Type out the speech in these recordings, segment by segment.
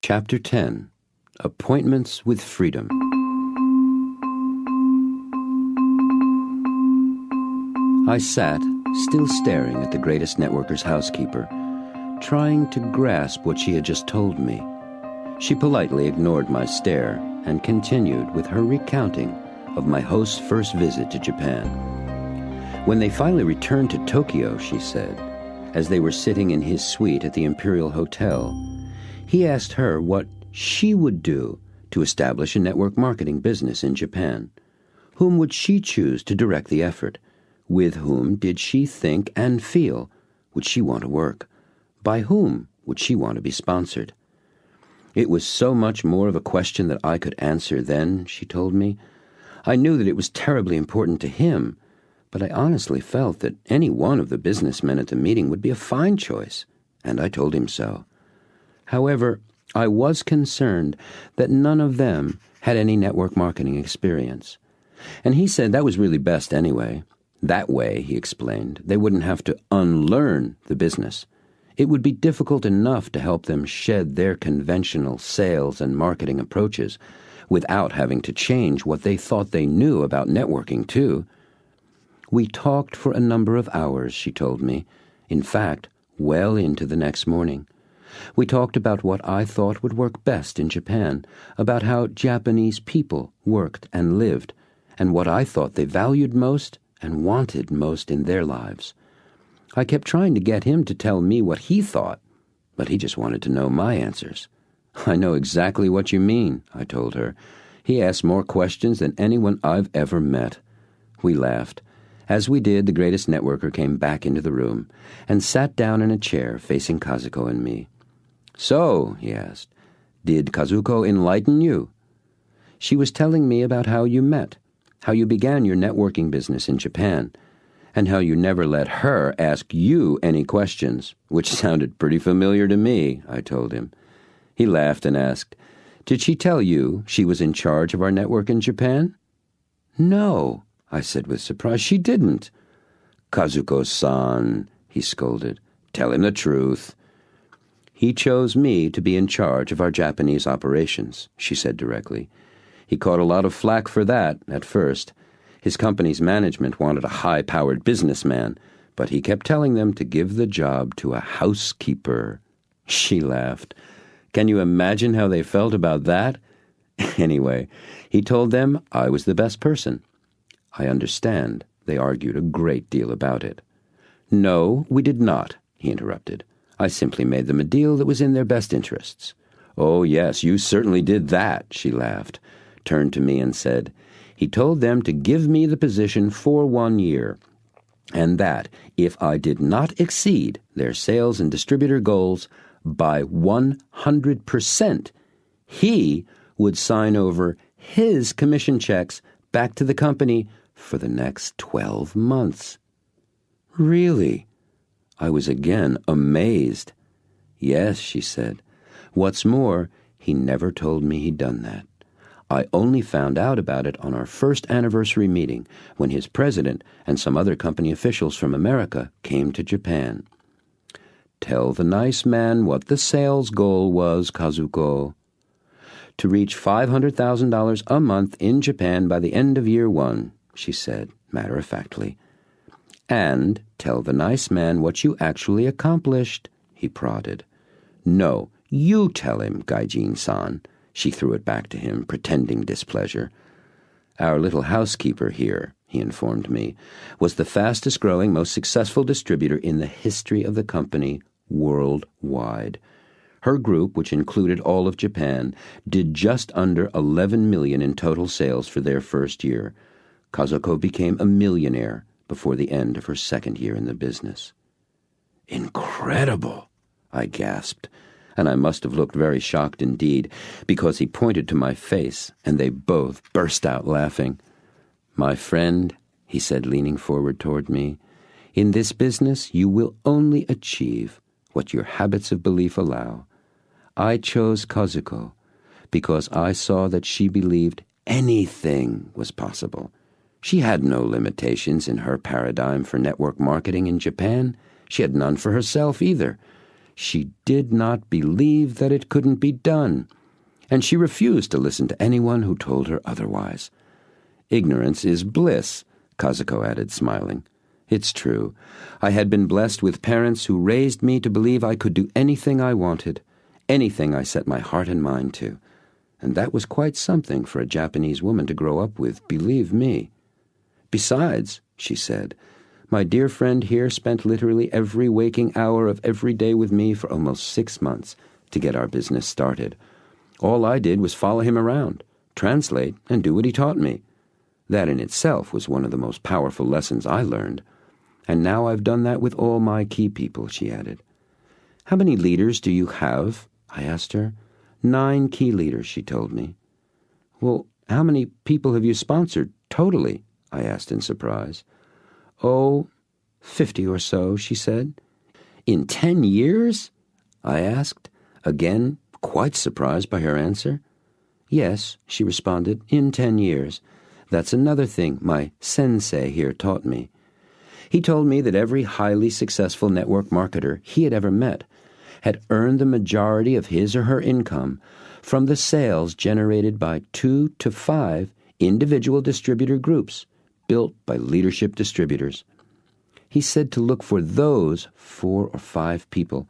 Chapter 10. Appointments-With-Freedom. I sat, still staring at the greatest networker's housekeeper, trying to grasp what she had just told me. She politely ignored my stare and continued with her recounting of my host's first visit to Japan. When they finally returned to Tokyo, she said, as they were sitting in his suite at the Imperial Hotel, he asked her what she would do to establish a network marketing business in Japan. Whom would she choose to direct the effort? With whom did she think and feel would she want to work? By whom would she want to be sponsored? It was so much more of a question that I could answer then, she told me. I knew that it was terribly important to him, but I honestly felt that any one of the businessmen at the meeting would be a fine choice, and I told him so. However, I was concerned that none of them had any network marketing experience. And he said that was really best anyway. That way, he explained, they wouldn't have to unlearn the business. It would be difficult enough to help them shed their conventional sales and marketing approaches without having to change what they thought they knew about networking, too. We talked for a number of hours, she told me. In fact, well into the next morning. We talked about what I thought would work best in Japan, about how Japanese people worked and lived, and what I thought they valued most and wanted most in their lives. I kept trying to get him to tell me what he thought, but he just wanted to know my answers. I know exactly what you mean, I told her. He asked more questions than anyone I've ever met. We laughed. As we did, the greatest networker came back into the room and sat down in a chair facing Kazuko and me. So, he asked, did Kazuko enlighten you? She was telling me about how you met, how you began your networking business in Japan, and how you never let her ask you any questions, which sounded pretty familiar to me, I told him. He laughed and asked, did she tell you she was in charge of our network in Japan? No, I said with surprise, she didn't. Kazuko-san, he scolded, tell him the truth. He chose me to be in charge of our Japanese operations, she said directly. He caught a lot of flack for that at first. His company's management wanted a high-powered businessman, but he kept telling them to give the job to a housekeeper. She laughed. Can you imagine how they felt about that? Anyway, he told them I was the best person. I understand. They argued a great deal about it. No, we did not, he interrupted. I simply made them a deal that was in their best interests. Oh, yes, you certainly did that, she laughed, turned to me and said, he told them to give me the position for 1 year, and that if I did not exceed their sales and distributor goals by 100%, he would sign over his commission checks back to the company for the next 12 months. Really? I was again amazed. Yes, she said. What's more, he never told me he'd done that. I only found out about it on our first anniversary meeting when his president and some other company officials from America came to Japan. Tell the nice man what the sales goal was, Kazuko. To reach $500,000 a month in Japan by the end of year 1, she said, matter-of-factly. And tell the nice man what you actually accomplished, he prodded. No, you tell him, Gaijin-san. She threw it back to him, pretending displeasure. Our little housekeeper here, he informed me, was the fastest-growing, most successful distributor in the history of the company worldwide. Her group, which included all of Japan, did just under $11 million in total sales for their first year. Kazuko became a millionaire before the end of her second year in the business. Incredible, I gasped, and I must have looked very shocked indeed, because he pointed to my face, and they both burst out laughing. My friend, he said, leaning forward toward me, in this business you will only achieve what your habits of belief allow. I chose Kazuko because I saw that she believed anything was possible. She had no limitations in her paradigm for network marketing in Japan. She had none for herself either. She did not believe that it couldn't be done, and she refused to listen to anyone who told her otherwise. Ignorance is bliss, Kazuko added, smiling. It's true. I had been blessed with parents who raised me to believe I could do anything I wanted, anything I set my heart and mind to. And that was quite something for a Japanese woman to grow up with, believe me. Besides, she said, my dear friend here spent literally every waking hour of every day with me for almost 6 months to get our business started. All I did was follow him around, translate, and do what he taught me. That in itself was one of the most powerful lessons I learned. And now I've done that with all my key people, she added. How many leaders do you have? I asked her. 9 key leaders, she told me. Well, how many people have you sponsored, totally? I asked in surprise. Oh, 50 or so, she said. In 10 years? I asked, again, quite surprised by her answer. Yes, she responded, in 10 years. That's another thing my sensei here taught me. He told me that every highly successful network marketer he had ever met had earned the majority of his or her income from the sales generated by 2 to 5 individual distributor groups built by leadership distributors. He said to look for those 4 or 5 people,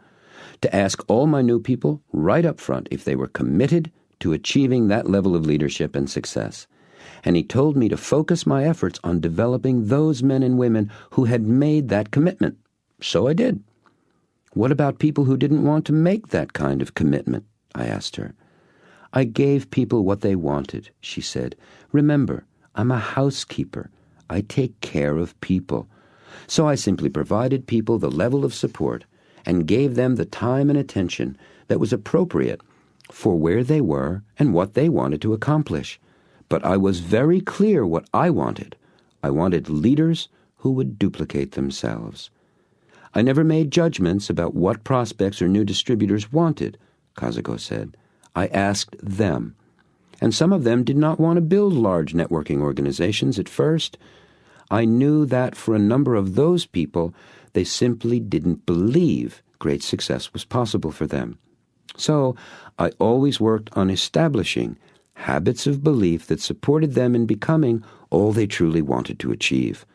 to ask all my new people right up front if they were committed to achieving that level of leadership and success. And he told me to focus my efforts on developing those men and women who had made that commitment. So I did. What about people who didn't want to make that kind of commitment? I asked her. I gave people what they wanted, she said. Remember, I'm a housekeeper. I take care of people. So I simply provided people the level of support and gave them the time and attention that was appropriate for where they were and what they wanted to accomplish. But I was very clear what I wanted. I wanted leaders who would duplicate themselves. I never made judgments about what prospects or new distributors wanted, Kazuko said. I asked them. And some of them did not want to build large networking organizations at first. I knew that for a number of those people, they simply didn't believe great success was possible for them. So I always worked on establishing habits of belief that supported them in becoming all they truly wanted to achieve.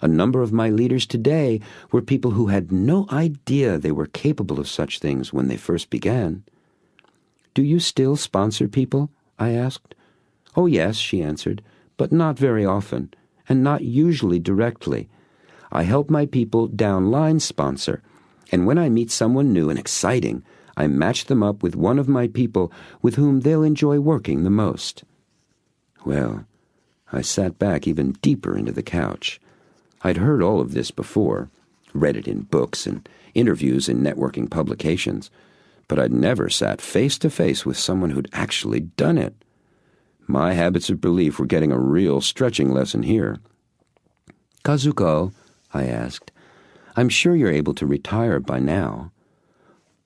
A number of my leaders today were people who had no idea they were capable of such things when they first began. Do you still sponsor people? I asked. Oh, yes, she answered, but not very often, and not usually directly. I help my people downline sponsor, and when I meet someone new and exciting, I match them up with one of my people with whom they'll enjoy working the most. Well, I sat back even deeper into the couch. I'd heard all of this before, read it in books and interviews in networking publications, but I'd never sat face to face with someone who'd actually done it. My habits of belief were getting a real stretching lesson here. Kazuko, I asked, I'm sure you're able to retire by now.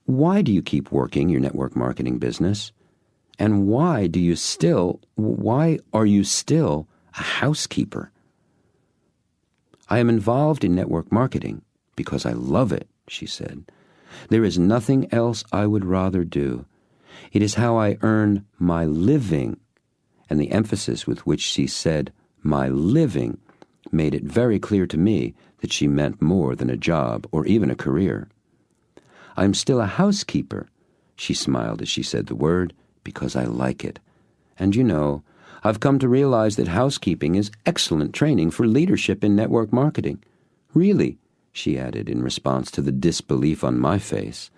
Why do you keep working your network marketing business? And why are you still a housekeeper? I am involved in network marketing because I love it, she said. There is nothing else I would rather do. It is how I earn my living. And the emphasis with which she said my living made it very clear to me that she meant more than a job or even a career. I'm still a housekeeper, she smiled as she said the word, because I like it. And you know, I've come to realize that housekeeping is excellent training for leadership in network marketing. Really, she added in response to the disbelief on my face.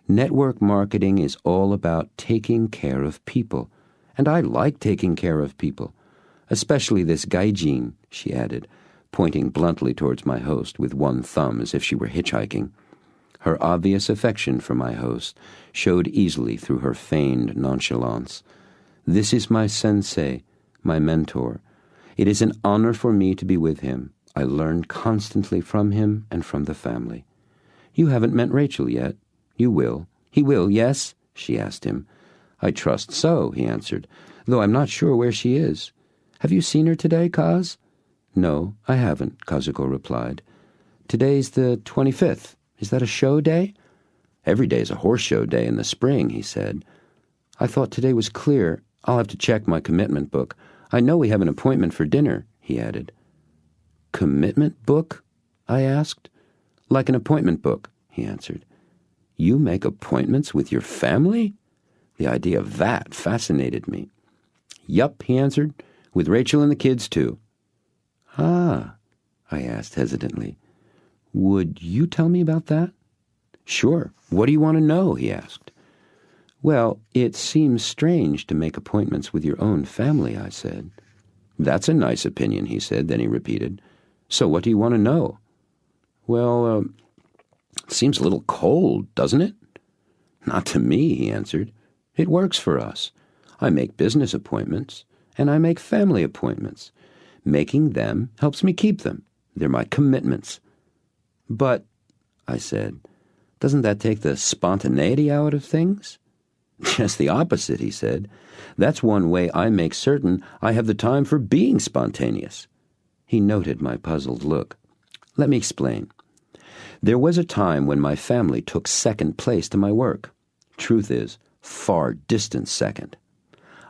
Network marketing is all about taking care of people, and I like taking care of people, especially this gaijin, she added, pointing bluntly towards my host with one thumb as if she were hitchhiking. Her obvious affection for my host showed easily through her feigned nonchalance. This is my sensei, my mentor. It is an honor for me to be with him. I learn constantly from him and from the family. You haven't met Rachel yet. You will. He will, yes? She asked him. I trust so, he answered, though I'm not sure where she is. Have you seen her today, Kaz? No, I haven't, Kazuko replied. Today's the 25th. Is that a show day? Every day's a horse show day in the spring, he said. I thought today was clear. I'll have to check my commitment book. I know we have an appointment for dinner, he added. Commitment book? I asked. Like an appointment book, he answered. You make appointments with your family? The idea of that fascinated me. Yup, he answered, with Rachel and the kids too. Ah, I asked hesitantly. Would you tell me about that? Sure. What do you want to know? He asked. Well, it seems strange to make appointments with your own family, I said. That's a nice opinion, he said. Then he repeated. So what do you want to know? Well, it seems a little cold, doesn't it? Not to me, he answered. It works for us. I make business appointments, and I make family appointments. Making them helps me keep them. They're my commitments. But, I said, doesn't that take the spontaneity out of things? Just the opposite, he said. That's one way I make certain I have the time for being spontaneous. He noted my puzzled look. Let me explain. There was a time when my family took second place to my work. Truth is, far distant second.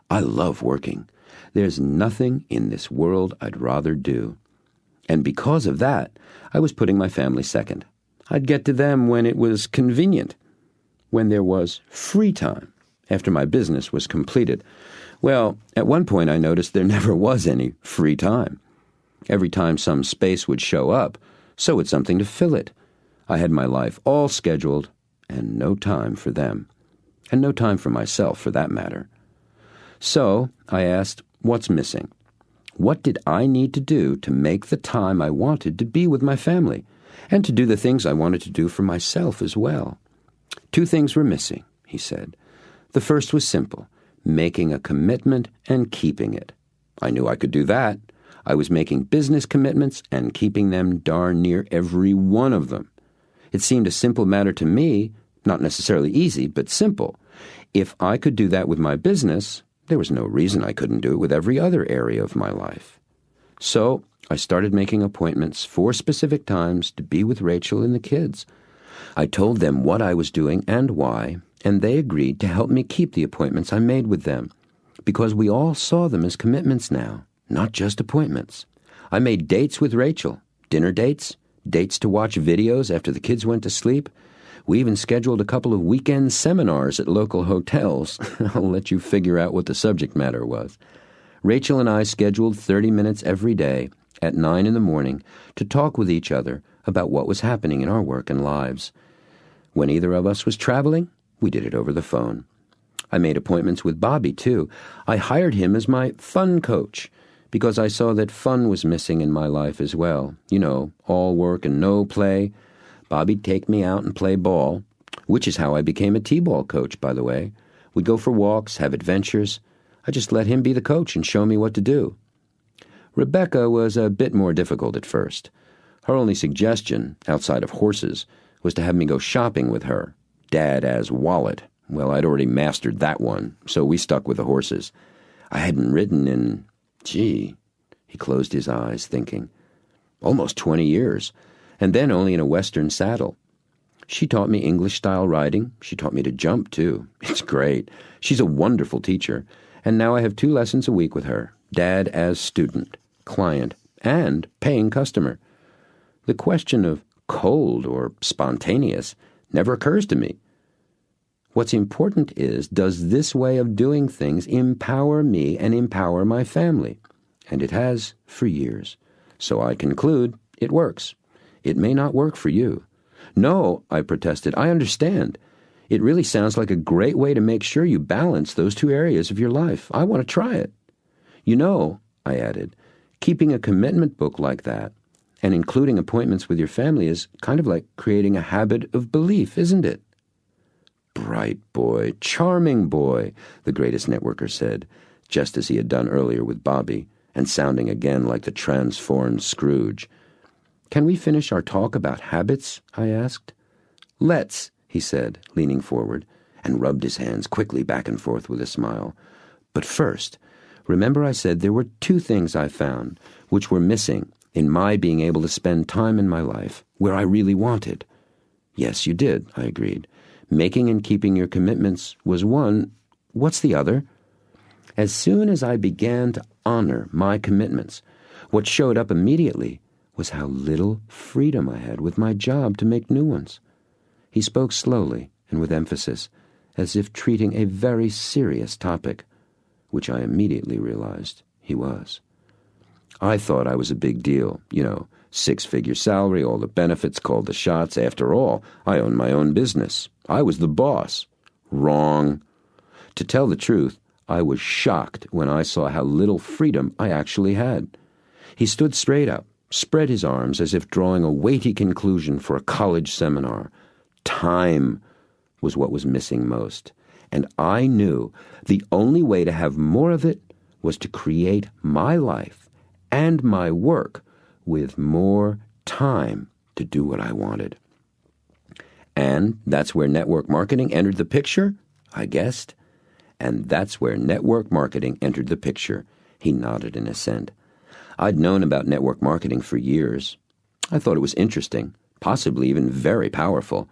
I love working. There's nothing in this world I'd rather do. And because of that, I was putting my family second. I'd get to them when it was convenient, when there was free time, after my business was completed. Well, at one point I noticed there never was any free time. Every time some space would show up, so would something to fill it. I had my life all scheduled, and no time for them. And no time for myself, for that matter. So, I asked, what's missing? What did I need to do to make the time I wanted to be with my family, and to do the things I wanted to do for myself as well? 2 things were missing, he said. The first was simple, making a commitment and keeping it. I knew I could do that. I was making business commitments and keeping them darn near every one of them. It seemed a simple matter to me, not necessarily easy, but simple. If I could do that with my business, there was no reason I couldn't do it with every other area of my life. So I started making appointments for specific times to be with Rachel and the kids. I told them what I was doing and why, and they agreed to help me keep the appointments I made with them, because we all saw them as commitments now, not just appointments. I made dates with Rachel, dinner dates, dates to watch videos after the kids went to sleep. We even scheduled a couple of weekend seminars at local hotels. I'll let you figure out what the subject matter was. Rachel and I scheduled 30 minutes every day at 9 in the morning to talk with each other about what was happening in our work and lives. When either of us was traveling, we did it over the phone. I made appointments with Bobby, too. I hired him as my fun coach because I saw that fun was missing in my life as well. You know, all work and no play. Bobby'd take me out and play ball, which is how I became a t-ball coach, by the way. We'd go for walks, have adventures. I just let him be the coach and show me what to do. Rebecca was a bit more difficult at first. Her only suggestion, outside of horses, was to have me go shopping with her. Dad as wallet. Well, I'd already mastered that one, so we stuck with the horses. I hadn't ridden in, he closed his eyes, thinking, almost 20 years. And then only in a Western saddle. She taught me English-style riding. She taught me to jump, too. It's great. She's a wonderful teacher. And now I have 2 lessons a week with her. Dad as student, client, and paying customer. The question of cold or spontaneous never occurs to me. What's important is, does this way of doing things empower me and empower my family? And it has for years. So I conclude it works. It may not work for you. No, I protested, I understand. It really sounds like a great way to make sure you balance those 2 areas of your life. I want to try it. You know, I added, keeping a commitment book like that and including appointments with your family is kind of like creating a habit of belief, isn't it? Bright boy, charming boy, the greatest networker said, just as he had done earlier with Bobby, and sounding again like the transformed Scrooge. Can we finish our talk about habits? I asked. Let's, he said, leaning forward, and rubbed his hands quickly back and forth with a smile. But first, remember I said there were 2 things I found which were missing in my being able to spend time in my life where I really wanted. Yes, you did, I agreed. Making and keeping your commitments was one. What's the other? As soon as I began to honor my commitments, what showed up immediately was how little freedom I had with my job to make new ones. He spoke slowly and with emphasis, as if treating a very serious topic, which I immediately realized he was. I thought I was a big deal, six-figure salary, all the benefits, called the shots. After all, I owned my own business. I was the boss. Wrong. To tell the truth, I was shocked when I saw how little freedom I actually had. He stood straight up, spread his arms as if drawing a weighty conclusion for a college seminar. Time was what was missing most, and I knew the only way to have more of it was to create my life and my work with more time to do what I wanted. And that's where network marketing entered the picture, I guessed. And that's where network marketing entered the picture. He nodded in assent. I'd known about network marketing for years. I thought it was interesting, possibly even very powerful,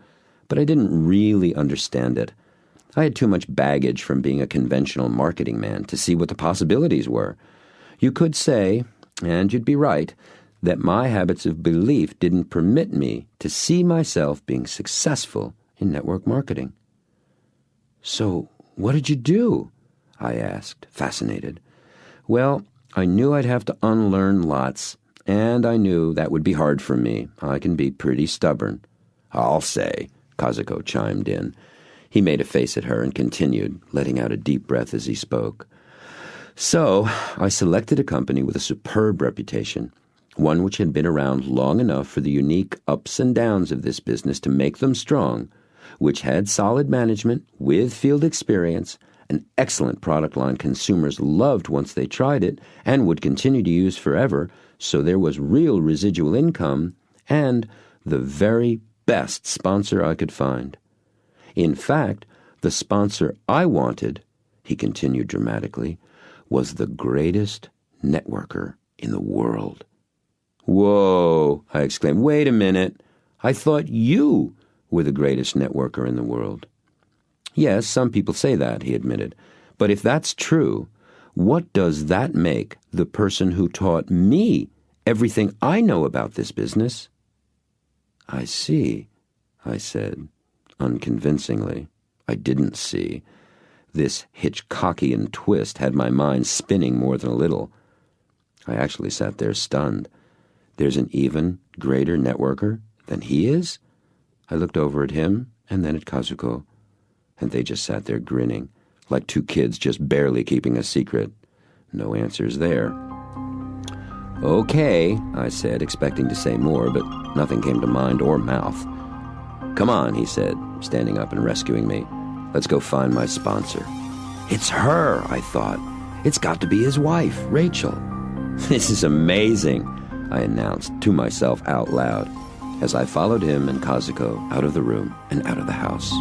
but I didn't really understand it. I had too much baggage from being a conventional marketing man to see what the possibilities were. You could say, and you'd be right, that my habits of belief didn't permit me to see myself being successful in network marketing. So, what did you do? I asked, fascinated. Well, I knew I'd have to unlearn lots, and I knew that would be hard for me. I can be pretty stubborn. I'll say, Kazuko chimed in. He made a face at her and continued, letting out a deep breath as he spoke. So, I selected a company with a superb reputation, one which had been around long enough for the unique ups and downs of this business to make them strong, which had solid management with field experience, an excellent product line consumers loved once they tried it and would continue to use forever, so there was real residual income, and the very best sponsor I could find. In fact, the sponsor I wanted, he continued dramatically, was the greatest networker in the world. Whoa, I exclaimed. Wait a minute. I thought you were the greatest networker in the world. Yes, some people say that, he admitted. But if that's true, what does that make the person who taught me everything I know about this business? I see, I said, unconvincingly. I didn't see. This Hitchcockian twist had my mind spinning more than a little. I actually sat there stunned. There's an even greater networker than he is? I looked over at him and then at Kazuko, and they just sat there grinning, like two kids just barely keeping a secret. No answers there. Okay, I said, expecting to say more, but nothing came to mind or mouth. Come on, he said, standing up and rescuing me. Let's go find my sponsor. It's her, I thought. It's got to be his wife, Rachel. This is amazing, I announced to myself out loud as I followed him and Kazuko out of the room and out of the house.